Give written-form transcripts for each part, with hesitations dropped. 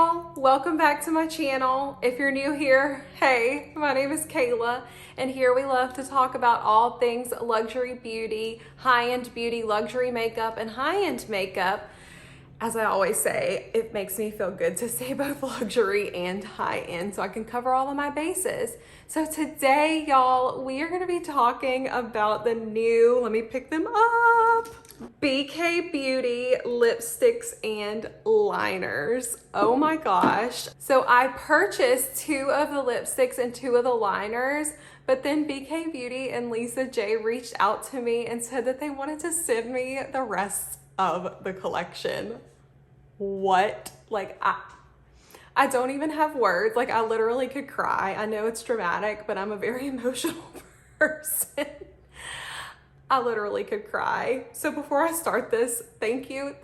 y'all, welcome back to my channel. If you're new here, hey, my name is Kayla, and here we love to talk about all things luxury beauty, high-end beauty, luxury makeup, and high-end makeup. As I always say, it makes me feel good to say both luxury and high-end so I can cover all of my bases. So today, y'all, we are gonna be talking about the new, let me pick them up, BK Beauty lipsticks and liners. Oh my gosh. So I purchased 2 of the lipsticks and 2 of the liners, but then BK Beauty and Lisa J reached out to me and said that they wanted to send me the rest of the collection. What? Like, I don't even have words. Like, I literally could cry. I know it's dramatic, but I'm a very emotional person. I literally could cry. So before I start this, thank you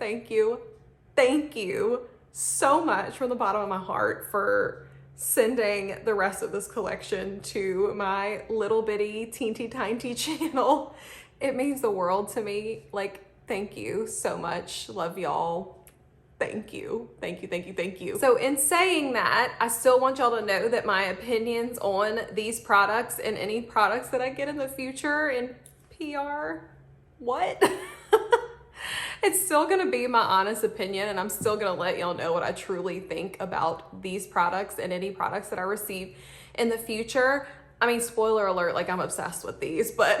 so much from the bottom of my heart for sending the rest of this collection to my little bitty teensy tiny channel. It means the world to me. Like, thank you so much. Love y'all. Thank you. So in saying that, I still want y'all to know that my opinions on these products and any products that I get in the future in PR, it's still gonna be my honest opinion, and I'm still gonna let y'all know what I truly think about these products and any products that I receive in the future. I mean, spoiler alert, like, I'm obsessed with these, but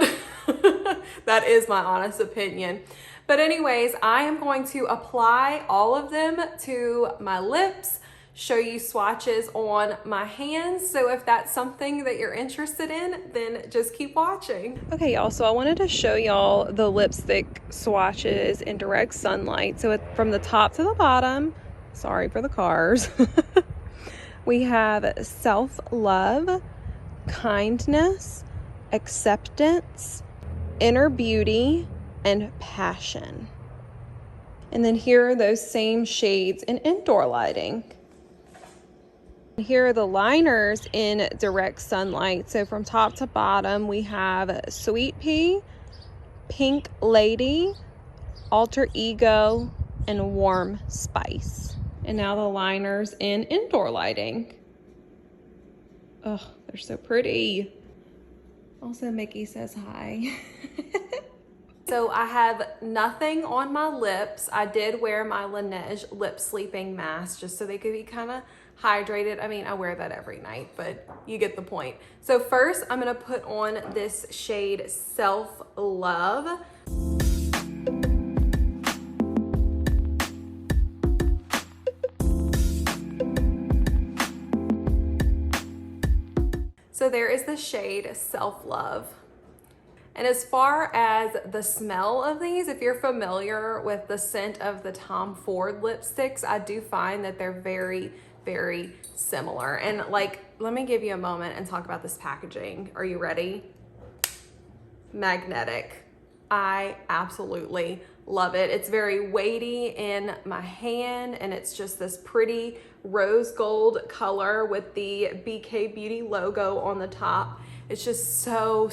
that is my honest opinion. But anyways, I am going to apply all of them to my lips, show you swatches on my hands. So if that's something that you're interested in, then just keep watching. Okay, y'all, so I wanted to show y'all the lipstick swatches in direct sunlight. So from the top to the bottom, sorry for the cars, we have self-love, kindness, acceptance, inner beauty, and passion. And then here are those same shades in indoor lighting. Here are the liners in direct sunlight. So from top to bottom, we have Sweet Pea, Pink Lady, Alter Ego, and Warm Spice. And now the liners in indoor lighting. Oh, they're so pretty. Also, Mickey says hi. So I have nothing on my lips. I did wear my LINERS lip sleeping mask just so they could be kind of hydrated. I mean, I wear that every night, but you get the point. So first, I'm gonna put on this shade Self Love. So there is the shade Self Love. And as far as the smell of these, if you're familiar with the scent of the Tom Ford lipsticks, I do find that they're very, very similar. And like, let me give you a moment and talk about this packaging. Are you ready? Magnetic. I absolutely love it. It's very weighty in my hand, and it's just this pretty rose gold color with the BK Beauty logo on the top. It's just so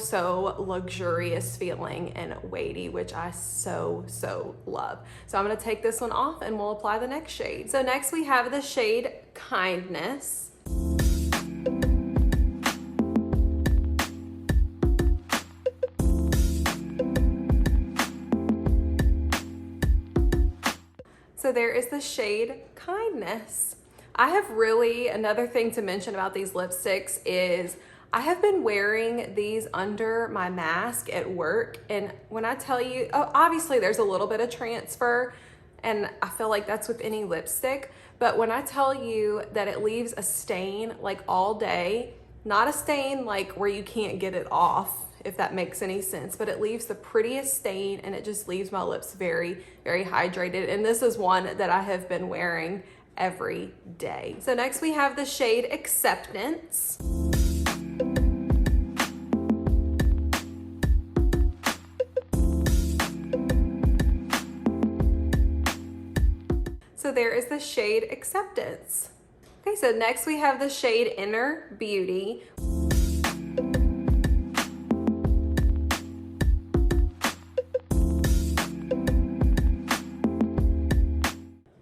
luxurious feeling and weighty, which I so love. So I'm gonna take this one off and we'll apply the next shade. So next we have the shade Kindness. So there is the shade Kindness. I have really, another thing to mention about these lipsticks is I have been wearing these under my mask at work, and when I tell you, oh, obviously there's a little bit of transfer, and I feel like that's with any lipstick, but when I tell you that it leaves a stain like all day, not a stain like where you can't get it off, if that makes any sense, but it leaves the prettiest stain, and it just leaves my lips very hydrated. And this is one that I have been wearing every day. So next we have the shade Acceptance. So there is the shade Acceptance. Okay, so next we have the shade Inner Beauty.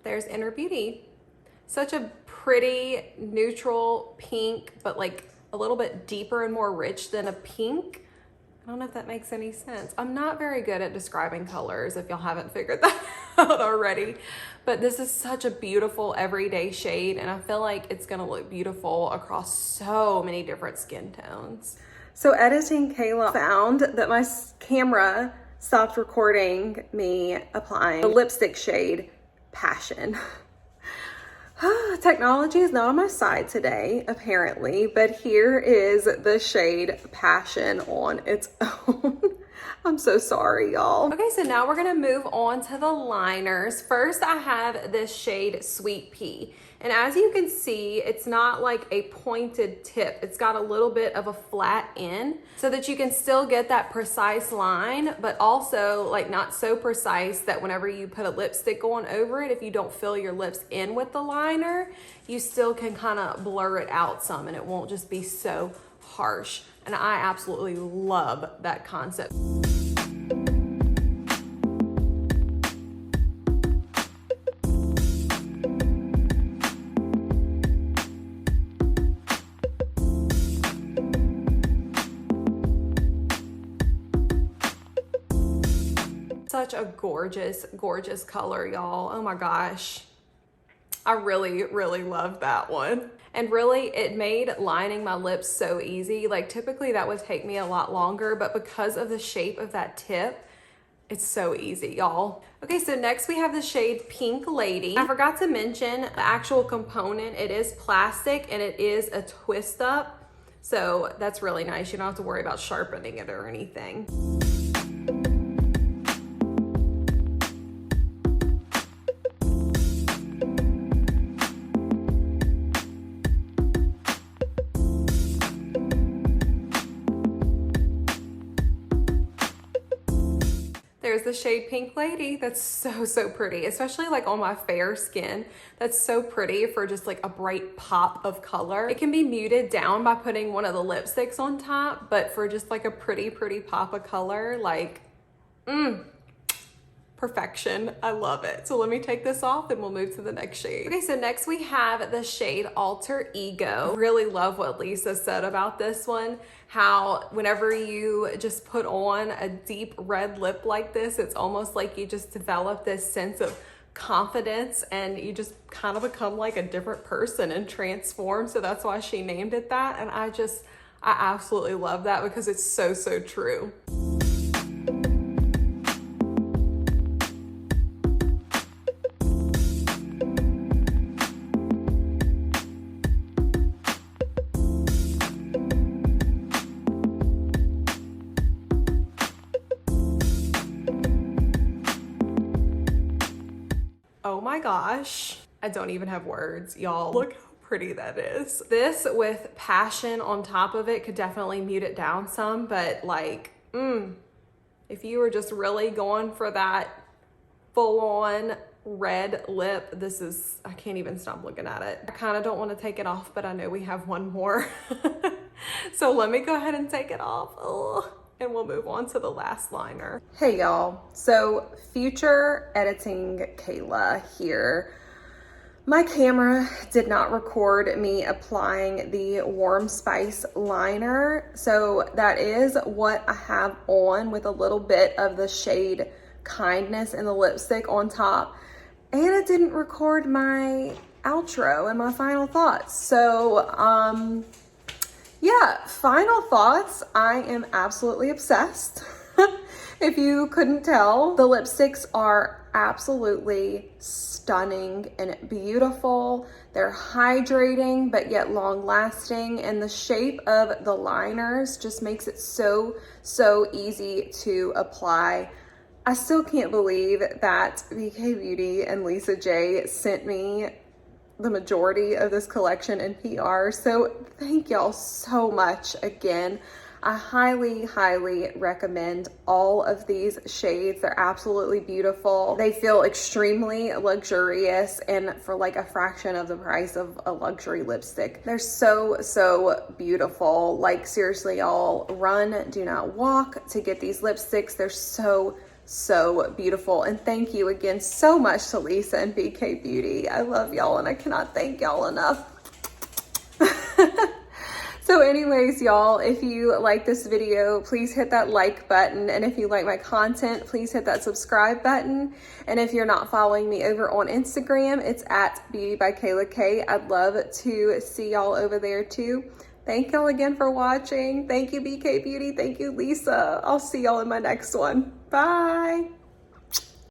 There's Inner Beauty. Such a pretty neutral pink, but like a little bit deeper and more rich than a pink. I don't know if that makes any sense. I'm not very good at describing colors, if y'all haven't figured that out already. But this is such a beautiful everyday shade, and I feel like it's gonna look beautiful across so many different skin tones. So editing Kayla found that my camera stopped recording me applying the lipstick shade Passion. Technology is not on my side today, apparently, but here is the shade Passion on its own. I'm so sorry, y'all. Okay, so now we're gonna move on to the liners. First, I have this shade Sweet Pea. And as you can see, it's not like a pointed tip. It's got a little bit of a flat end so that you can still get that precise line, but also like not so precise that whenever you put a lipstick on over it, if you don't fill your lips in with the liner, you still can kind of blur it out some and it won't just be so harsh. And I absolutely love that concept. Such a gorgeous, gorgeous color, y'all. Oh my gosh. I really, really love that one. And really, it made lining my lips so easy. Like typically that would take me a lot longer, but because of the shape of that tip, it's so easy, y'all. Okay, so next we have the shade Pink Lady. I forgot to mention the actual component. It is plastic and it is a twist up. So that's really nice. You don't have to worry about sharpening it or anything. There's the shade Pink Lady. That's so, so pretty, especially like on my fair skin. That's so pretty for just like a bright pop of color. It can be muted down by putting one of the lipsticks on top, but for just like a pretty, pretty pop of color, like, perfection. I love it. So let me take this off and we'll move to the next shade. Okay, so next we have the shade Alter Ego. I really love what Lisa said about this one. How whenever you just put on a deep red lip like this, it's almost like you just develop this sense of confidence and you just kind of become like a different person and transform. So that's why she named it that. And I absolutely love that because it's so, so true. Oh my gosh, I don't even have words, y'all. Look how pretty that is. This with Passion on top of it could definitely mute it down some, but like, if you were just really going for that full-on red lip, this is, I can't even stop looking at it. I kind of don't want to take it off, but I know we have one more. So let me go ahead and take it off. Ugh. And we'll move on to the last liner. Hey y'all, so future editing Kayla here. My camera did not record me applying the Warm Spice liner. So that is what I have on with a little bit of the shade Kindness in the lipstick on top. And it didn't record my outro and my final thoughts. So, yeah, final thoughts. I am absolutely obsessed. If you couldn't tell, the lipsticks are absolutely stunning and beautiful. They're hydrating, but yet long lasting. And the shape of the liners just makes it so, so easy to apply. I still can't believe that BK Beauty and Lisa J sent me the majority of this collection in PR. So thank y'all so much again. I highly, highly recommend all of these shades. They're absolutely beautiful. They feel extremely luxurious and for like a fraction of the price of a luxury lipstick. They're so, so beautiful. Like seriously, y'all, run, do not walk to get these lipsticks. They're so, so beautiful. And thank you again so much to Lisa and BK Beauty. I love y'all and I cannot thank y'all enough. So anyways, y'all, if you like this video, please hit that like button. And if you like my content, please hit that subscribe button. And if you're not following me over on Instagram, it's at beautybykaylak. I'd love to see y'all over there too. Thank y'all again for watching. Thank you, BK Beauty. Thank you, Lisa. I'll see y'all in my next one. Bye.